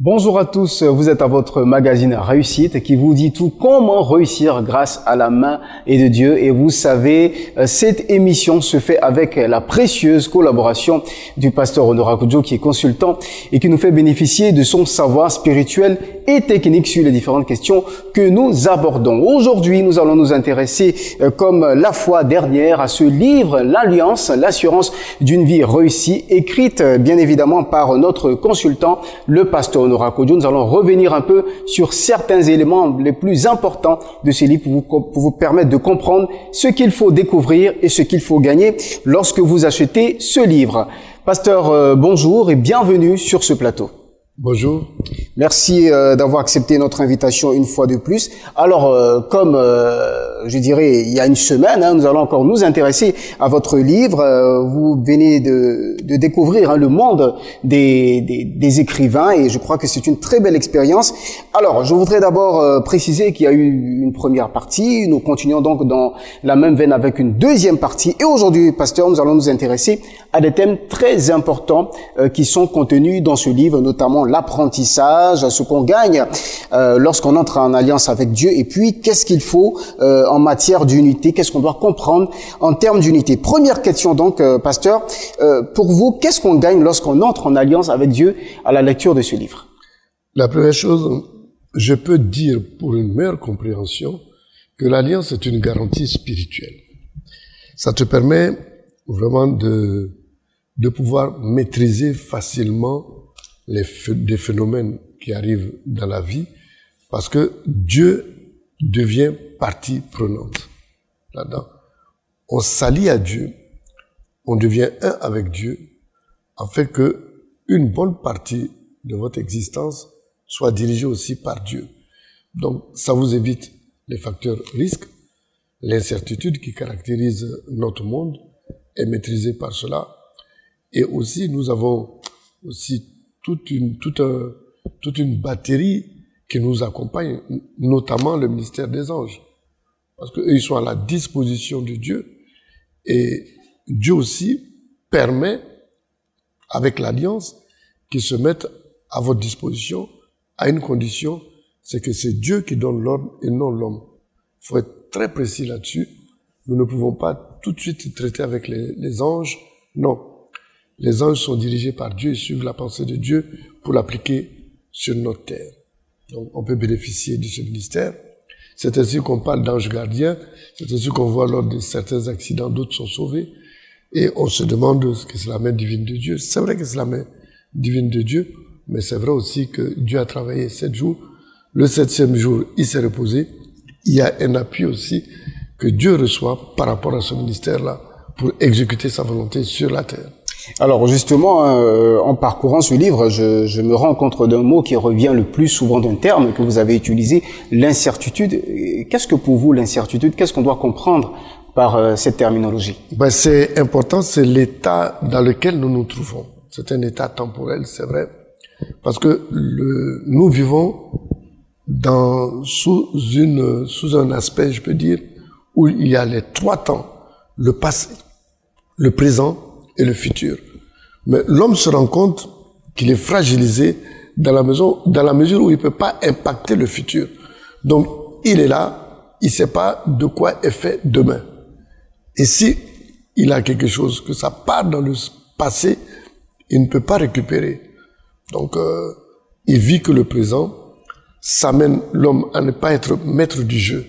Bonjour à tous, vous êtes à votre magazine Réussite qui vous dit tout comment réussir grâce à la main et de Dieu. Et vous savez, cette émission se fait avec la précieuse collaboration du pasteur Honora Koudjo qui est consultant et qui nous fait bénéficier de son savoir spirituel et technique sur les différentes questions que nous abordons. Aujourd'hui, nous allons nous intéresser, comme la fois dernière, à ce livre, L'Alliance, l'assurance d'une vie réussie, écrite bien évidemment par notre consultant, le pasteur Honora Koudjo. Nous allons revenir un peu sur certains éléments les plus importants de ce livre pour vous permettre de comprendre ce qu'il faut découvrir et ce qu'il faut gagner lorsque vous achetez ce livre. Pasteur, bonjour et bienvenue sur ce plateau. Bonjour. Merci d'avoir accepté notre invitation une fois de plus. Alors, comme je dirais il y a une semaine, nous allons encore nous intéresser à votre livre. Vous venez de découvrir le monde des écrivains et je crois que c'est une très belle expérience. Alors, je voudrais d'abord préciser qu'il y a eu une première partie. Nous continuons donc dans la même veine avec une deuxième partie. Et aujourd'hui, pasteur, nous allons nous intéresser à des thèmes très importants qui sont contenus dans ce livre, notamment l'apprentissage, ce qu'on gagne lorsqu'on entre en alliance avec Dieu, et puis qu'est-ce qu'il faut en matière d'unité, qu'est-ce qu'on doit comprendre en termes d'unité. Première question donc, pasteur, pour vous, qu'est-ce qu'on gagne lorsqu'on entre en alliance avec Dieu à la lecture de ce livre? La première chose, je peux dire pour une meilleure compréhension que l'alliance est une garantie spirituelle. Ça te permet vraiment de pouvoir maîtriser facilement des phénomènes qui arrivent dans la vie, parce que Dieu devient partie prenante là-dedans. On s'allie à Dieu, on devient un avec Dieu, afin que une bonne partie de votre existence soit dirigée aussi par Dieu. Donc, ça vous évite les facteurs risques, l'incertitude qui caractérise notre monde est maîtrisée par cela. Et aussi, nous avons aussi toute une batterie qui nous accompagne, notamment le ministère des anges. Parce qu'eux, ils sont à la disposition de Dieu. Et Dieu aussi permet, avec l'alliance, qu'ils se mettent à votre disposition à une condition, c'est que c'est Dieu qui donne l'ordre et non l'homme. Il faut être très précis là-dessus. Nous ne pouvons pas tout de suite traiter avec les anges. Non. Les anges sont dirigés par Dieu et suivent la pensée de Dieu pour l'appliquer sur notre terre. Donc, on peut bénéficier de ce ministère. C'est ainsi qu'on parle d'anges gardiens. C'est ainsi qu'on voit lors de certains accidents, d'autres sont sauvés. Et on se demande ce que c'est la main divine de Dieu. C'est vrai que c'est la main divine de Dieu, mais c'est vrai aussi que Dieu a travaillé 7 jours. Le 7e jour, il s'est reposé. Il y a un appui aussi que Dieu reçoit par rapport à ce ministère-là pour exécuter sa volonté sur la terre. Alors justement, en parcourant ce livre, je me rends compte d'un mot qui revient le plus souvent, d'un terme que vous avez utilisé, l'incertitude. Qu'est-ce que pour vous l'incertitude? Qu'est-ce qu'on doit comprendre par cette terminologie? C'est important, c'est l'état dans lequel nous nous trouvons. C'est un état temporel, c'est vrai, parce que nous vivons sous un aspect, je peux dire, où il y a les 3 temps, le passé, le présent et le futur. Mais l'homme se rend compte qu'il est fragilisé dans la mesure où il ne peut pas impacter le futur. Donc, il est là, il ne sait pas de quoi est fait demain. Et si il a quelque chose, que ça part dans le passé, il ne peut pas récupérer. Donc, il vit que le présent, ça amène l'homme à ne pas être maître du jeu.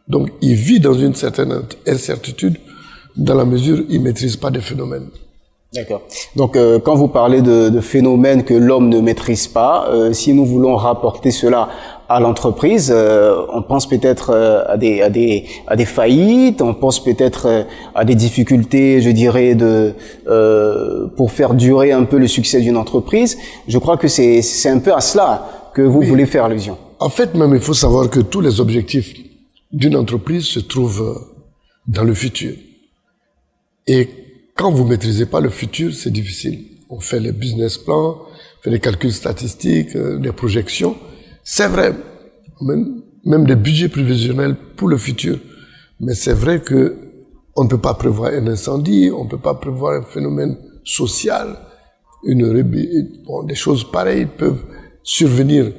Donc, il vit dans une certaine incertitude dans la mesure où il ne maîtrise pas des phénomènes. D'accord. Donc, quand vous parlez de phénomènes que l'homme ne maîtrise pas, si nous voulons rapporter cela à l'entreprise, on pense peut-être à des faillites, on pense peut-être à des difficultés, je dirais, pour faire durer un peu le succès d'une entreprise. Je crois que c'est un peu à cela que vous voulez faire allusion. En fait, même, il faut savoir que tous les objectifs d'une entreprise se trouvent dans le futur. Et quand vous maîtrisez pas le futur, c'est difficile. On fait les business plans, on fait les calculs statistiques, les projections. C'est vrai, même des budgets prévisionnels pour le futur. Mais c'est vrai que on ne peut pas prévoir un incendie, on ne peut pas prévoir un phénomène social, des choses pareilles peuvent survenir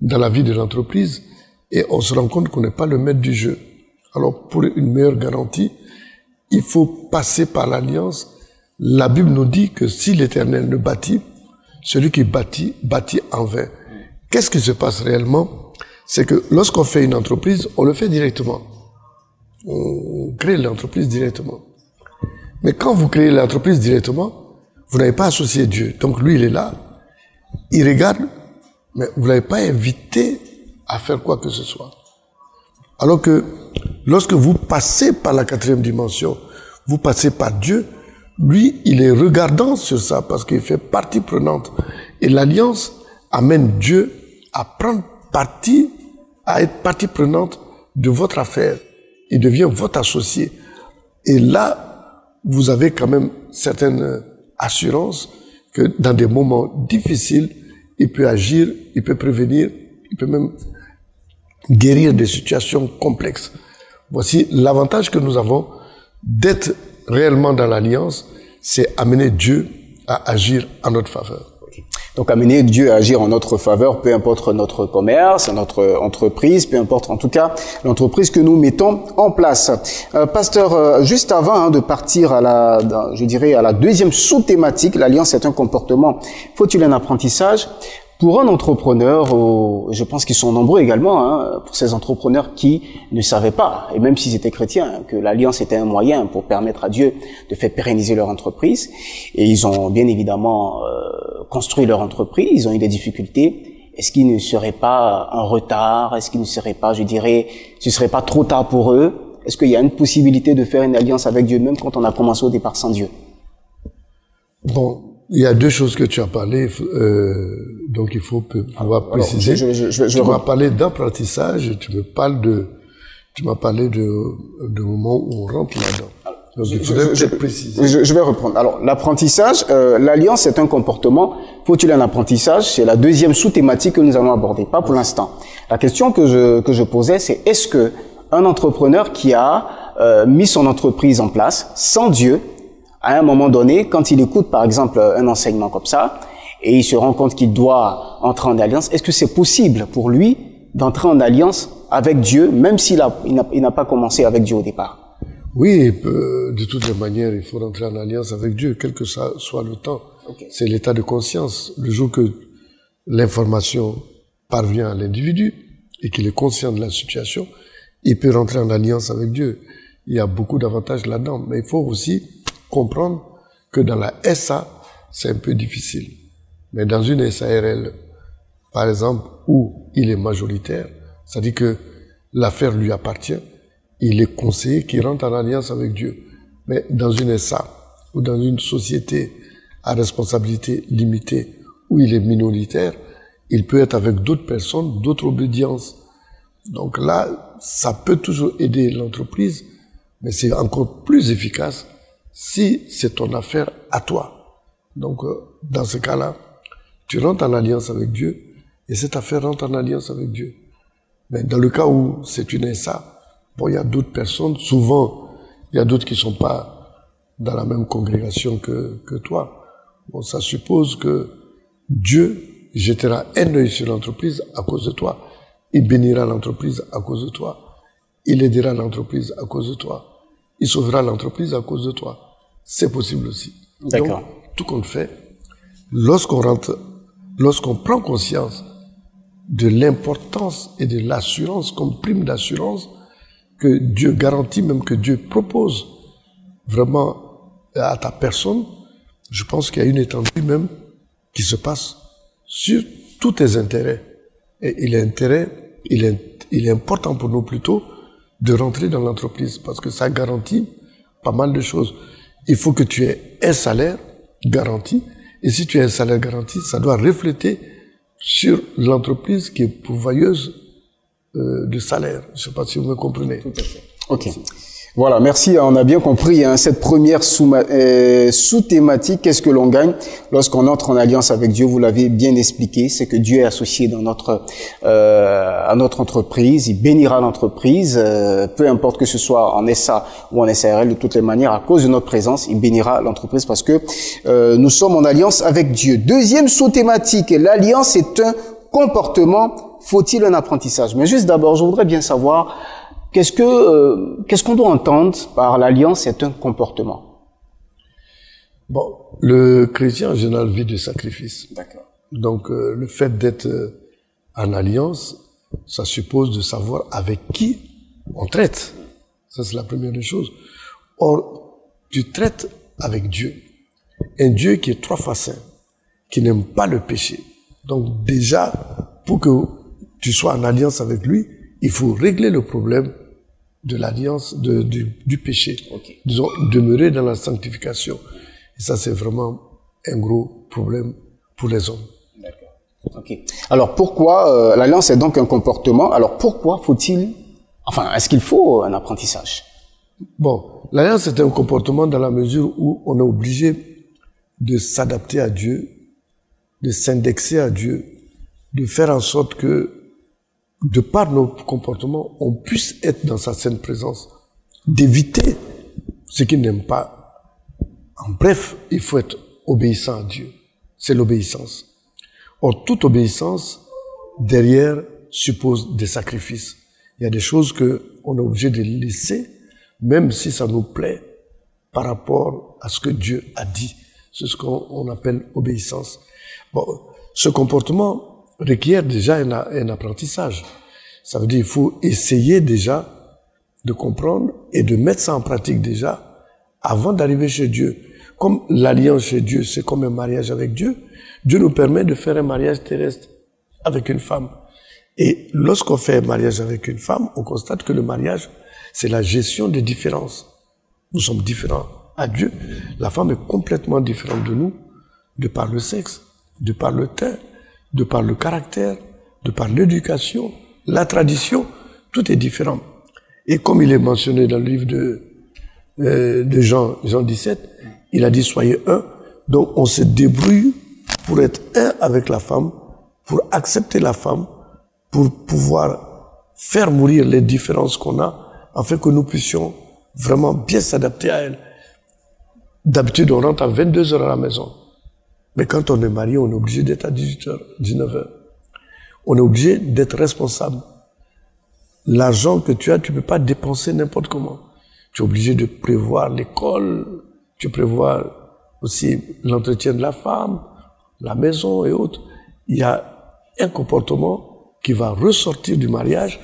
dans la vie de l'entreprise et on se rend compte qu'on n'est pas le maître du jeu. Alors, pour une meilleure garantie, il faut passer par l'alliance. La Bible nous dit que si l'Éternel ne bâtit, celui qui bâtit, bâtit en vain. Qu'est-ce qui se passe réellement? C'est que lorsqu'on fait une entreprise, on le fait directement. On crée l'entreprise directement. Mais quand vous créez l'entreprise directement, vous n'avez pas associé Dieu. Donc lui, il est là, il regarde, mais vous ne l'avez pas invité à faire quoi que ce soit. Alors que lorsque vous passez par la 4e dimension, vous passez par Dieu, lui, il est regardant sur ça parce qu'il fait partie prenante. Et l'alliance amène Dieu à prendre partie, à être partie prenante de votre affaire. Il devient votre associé. Et là, vous avez quand même certaines assurances que dans des moments difficiles, il peut agir, il peut prévenir, il peut même guérir des situations complexes. Voici l'avantage que nous avons d'être réellement dans l'alliance, c'est amener Dieu à agir en notre faveur. Donc amener Dieu à agir en notre faveur, peu importe notre commerce, notre entreprise, peu importe en tout cas l'entreprise que nous mettons en place. Pasteur, juste avant de partir à la 2e sous-thématique, l'alliance est un comportement, faut-il un apprentissage? Pour un entrepreneur, je pense qu'ils sont nombreux également, pour ces entrepreneurs qui ne savaient pas, et même s'ils étaient chrétiens, que l'alliance était un moyen pour permettre à Dieu de faire pérenniser leur entreprise. Et ils ont bien évidemment construit leur entreprise, ils ont eu des difficultés. Est-ce qu'ils ne seraient pas en retard? Est-ce qu'ils ne seraient pas, ce serait pas trop tard pour eux? Est-ce qu'il y a une possibilité de faire une alliance avec Dieu, même quand on a commencé au départ sans Dieu? Bon. Il y a 2 choses que tu as parlé, donc il faut pouvoir préciser. Tu m'as parlé d'apprentissage, tu m'as parlé de moment où on rentre là-dedans. Donc il faudrait peut-être préciser. Je vais reprendre. Alors, l'apprentissage, l'alliance est un comportement. Faut-il un apprentissage? C'est la 2e sous-thématique que nous allons aborder, pas pour l'instant. La question que je posais, c'est est-ce que un entrepreneur qui a mis son entreprise en place sans Dieu, à un moment donné, quand il écoute par exemple un enseignement comme ça, et il se rend compte qu'il doit entrer en alliance, est-ce que c'est possible pour lui d'entrer en alliance avec Dieu, même s'il n'a pas commencé avec Dieu au départ? Oui, de toutes les manières, il faut rentrer en alliance avec Dieu, quel que soit le temps. Okay. C'est l'état de conscience. Le jour que l'information parvient à l'individu et qu'il est conscient de la situation, il peut rentrer en alliance avec Dieu. Il y a beaucoup d'avantages là-dedans, mais il faut aussi comprendre que dans la SA, c'est un peu difficile. Mais dans une SARL, par exemple, où il est majoritaire, c'est-à-dire que l'affaire lui appartient, il est conseillé qu'il rentre en alliance avec Dieu. Mais dans une SA ou dans une société à responsabilité limitée, où il est minoritaire, il peut être avec d'autres personnes, d'autres obédiences. Donc là, ça peut toujours aider l'entreprise, mais c'est encore plus efficace si c'est ton affaire à toi. Donc, dans ce cas-là, tu rentres en alliance avec Dieu et cette affaire rentre en alliance avec Dieu. Mais dans le cas où c'est une SA, bon, il y a d'autres personnes, souvent, il y a d'autres qui sont pas dans la même congrégation que toi. Bon, ça suppose que Dieu jettera un œil sur l'entreprise à cause de toi. Il bénira l'entreprise à cause de toi. Il aidera l'entreprise à cause de toi. Il sauvera l'entreprise à cause de toi. C'est possible aussi. D'accord. Donc, tout compte fait, lorsqu'on prend conscience de l'importance et de l'assurance comme prime d'assurance que Dieu garantit, même que Dieu propose vraiment à ta personne, je pense qu'il y a une étendue même qui se passe sur tous tes intérêts. Et il est important pour nous plutôt de rentrer dans l'entreprise parce que ça garantit pas mal de choses. Il faut que tu aies un salaire garanti et si tu as un salaire garanti, ça doit refléter sur l'entreprise qui est pourvoyeuse de salaire. Je ne sais pas si vous me comprenez. Tout à fait. Ok. Voilà, merci. On a bien compris cette première sous-thématique. Qu'est-ce que l'on gagne lorsqu'on entre en alliance avec Dieu? Vous l'avez bien expliqué. C'est que Dieu est associé dans à notre entreprise. Il bénira l'entreprise, peu importe que ce soit en SA ou en SARL. De toutes les manières, à cause de notre présence, il bénira l'entreprise parce que nous sommes en alliance avec Dieu. 2e sous-thématique. L'alliance est un comportement, faut-il un apprentissage? Mais juste d'abord, je voudrais bien savoir, qu'est-ce qu'on doit entendre par l'alliance est un comportement? Bon, le chrétien en général vit de sacrifice. D'accord. Donc, le fait d'être en alliance, ça suppose de savoir avec qui on traite. Ça, c'est la première des choses. Or, tu traites avec Dieu. Un Dieu qui est 3 fois saint, qui n'aime pas le péché. Donc, déjà, pour que tu sois en alliance avec lui, il faut régler le problème de l'alliance, du péché. Okay. Disons, demeurer dans la sanctification. Et ça, c'est vraiment un gros problème pour les hommes. D'accord. Ok. Alors, pourquoi l'alliance est donc un comportement? Alors, pourquoi faut-il, est-ce qu'il faut un apprentissage? Bon, l'alliance est un comportement dans la mesure où on est obligé de s'adapter à Dieu, de s'indexer à Dieu, de faire en sorte que, de par nos comportements, on puisse être dans sa sainte présence, d'éviter ce qu'il n'aime pas. En bref, il faut être obéissant à Dieu. C'est l'obéissance. Or, toute obéissance, derrière, suppose des sacrifices. Il y a des choses qu'on est obligé de laisser, même si ça nous plaît, par rapport à ce que Dieu a dit. C'est ce qu'on appelle obéissance. Bon, ce comportement requiert déjà un apprentissage. Ça veut dire qu'il faut essayer déjà de comprendre et de mettre ça en pratique déjà avant d'arriver chez Dieu. Comme l'alliance chez Dieu, c'est comme un mariage avec Dieu, Dieu nous permet de faire un mariage terrestre avec une femme. Et lorsqu'on fait un mariage avec une femme, on constate que le mariage, c'est la gestion des différences. Nous sommes différents à Dieu. La femme est complètement différente de nous, de par le sexe, de par le teint, de par le caractère, de par l'éducation, la tradition, tout est différent. Et comme il est mentionné dans le livre de Jean 17, il a dit soyez un. Donc on se débrouille pour être un avec la femme, pour accepter la femme, pour pouvoir faire mourir les différences qu'on a, afin que nous puissions vraiment bien s'adapter à elle. D'habitude, on rentre à 22 heures à la maison. Mais quand on est marié, on est obligé d'être à 18 heures, 19 heures. On est obligé d'être responsable. L'argent que tu as, tu ne peux pas dépenser n'importe comment. Tu es obligé de prévoir l'école, tu prévois aussi l'entretien de la femme, la maison et autres. Il y a un comportement qui va ressortir du mariage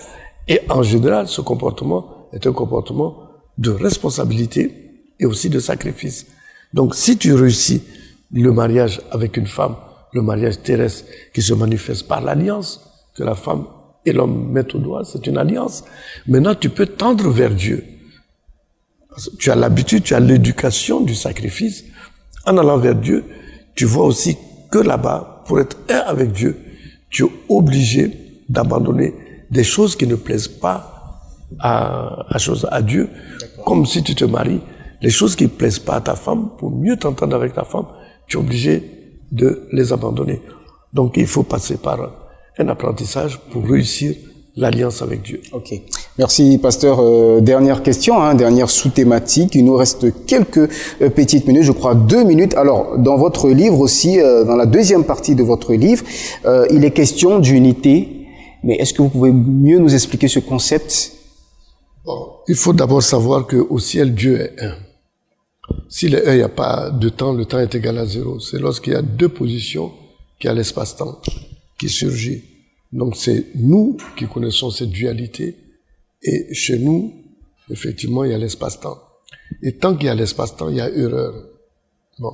et en général, ce comportement est un comportement de responsabilité et aussi de sacrifice. Donc, si tu réussis le mariage avec une femme, le mariage terrestre qui se manifeste par l'alliance que la femme et l'homme mettent au doigt, c'est une alliance. Maintenant, tu peux tendre vers Dieu. Parce que tu as l'habitude, tu as l'éducation du sacrifice. En allant vers Dieu, tu vois aussi que là-bas, pour être un avec Dieu, tu es obligé d'abandonner des choses qui ne plaisent pas à Dieu. Comme si tu te maries, les choses qui ne plaisent pas à ta femme, pour mieux t'entendre avec ta femme, tu es obligé de les abandonner. Donc il faut passer par un apprentissage pour réussir l'alliance avec Dieu. Ok. Merci, pasteur. Dernière question, dernière sous-thématique. Il nous reste quelques petites minutes, je crois 2 minutes. Alors, dans votre livre aussi, dans la deuxième partie de votre livre, il est question d'unité. Mais est-ce que vous pouvez mieux nous expliquer ce concept? Bon, il faut d'abord savoir qu'au ciel, Dieu est un. S'il est un, il n'y a pas de temps, le temps est égal à 0. C'est lorsqu'il y a 2 positions qu'il y a l'espace-temps qui surgit. Donc c'est nous qui connaissons cette dualité et chez nous, effectivement, il y a l'espace-temps. Et tant qu'il y a l'espace-temps, il y a erreur. Bon.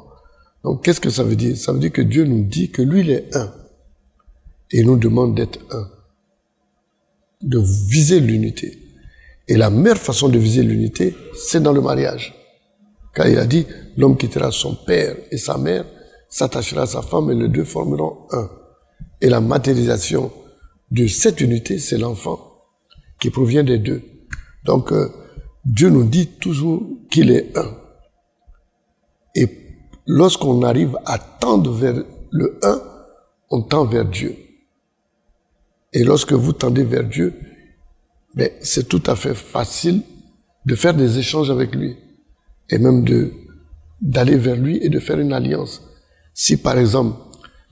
Donc qu'est-ce que ça veut dire? Ça veut dire que Dieu nous dit que lui, il est un. Et il nous demande d'être un. De viser l'unité. Et la meilleure façon de viser l'unité, c'est dans le mariage. Car il a dit, l'homme quittera son père et sa mère, s'attachera à sa femme et les 2 formeront un. Et la matérialisation de cette unité, c'est l'enfant qui provient des 2. Donc, Dieu nous dit toujours qu'il est un. Et lorsqu'on arrive à tendre vers le un, on tend vers Dieu. Et lorsque vous tendez vers Dieu, c'est tout à fait facile de faire des échanges avec lui. Et même d'aller vers lui et de faire une alliance. Si par exemple,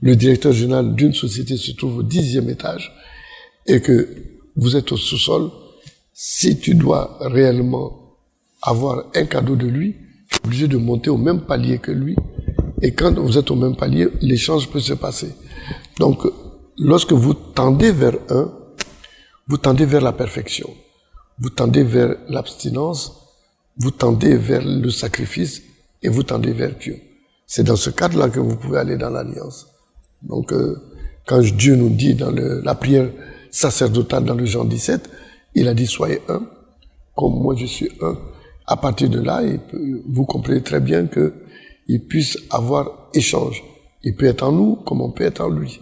le directeur général d'une société se trouve au 10e étage et que vous êtes au sous-sol, si tu dois réellement avoir un cadeau de lui, tu es obligé de monter au même palier que lui. Et quand vous êtes au même palier, l'échange peut se passer. Donc, lorsque vous tendez vers un, vous tendez vers la perfection. Vous tendez vers l'abstinence, vous tendez vers le sacrifice et vous tendez vers Dieu. C'est dans ce cadre-là que vous pouvez aller dans l'alliance. Donc, quand Dieu nous dit dans la prière sacerdotale dans le Jean 17, il a dit soyez un, comme moi je suis un. À partir de là, vous comprenez très bien qu'il puisse avoir échange. Il peut être en nous comme on peut être en lui.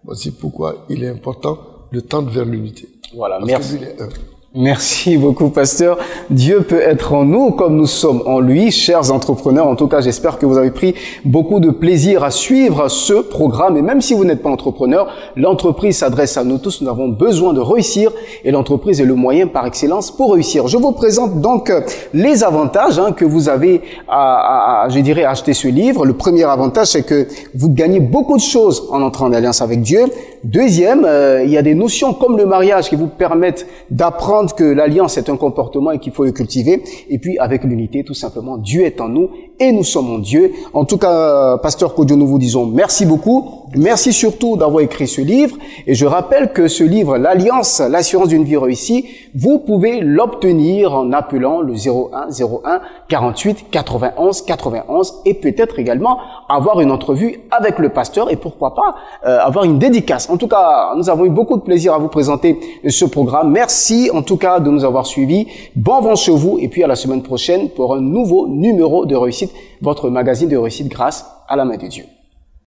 Voici pourquoi il est important de tendre vers l'unité. Voilà, parce merci. que lui, il est un. Merci beaucoup, pasteur. Dieu peut être en nous comme nous sommes en lui, chers entrepreneurs. En tout cas, j'espère que vous avez pris beaucoup de plaisir à suivre ce programme. Et même si vous n'êtes pas entrepreneur, l'entreprise s'adresse à nous tous. Nous avons besoin de réussir et l'entreprise est le moyen par excellence pour réussir. Je vous présente donc les avantages que vous avez je dirais, à acheter ce livre. Le premier avantage, c'est que vous gagnez beaucoup de choses en entrant en alliance avec Dieu. Deuxième, il y a des notions comme le mariage qui vous permettent d'apprendre que l'alliance est un comportement et qu'il faut le cultiver. Et puis, avec l'unité, tout simplement, Dieu est en nous et nous sommes en Dieu. En tout cas, Pasteur Kojo, nous vous disons merci beaucoup. Merci surtout d'avoir écrit ce livre. Et je rappelle que ce livre, l'Alliance, l'assurance d'une vie réussie, vous pouvez l'obtenir en appelant le 01 01 48 91 91 et peut-être également avoir une entrevue avec le pasteur et pourquoi pas avoir une dédicace. En tout cas, nous avons eu beaucoup de plaisir à vous présenter ce programme. Merci en tout cas de nous avoir suivis. Bon vent chez vous et puis à la semaine prochaine pour un nouveau numéro de réussite, votre magazine de réussite grâce à la main de Dieu.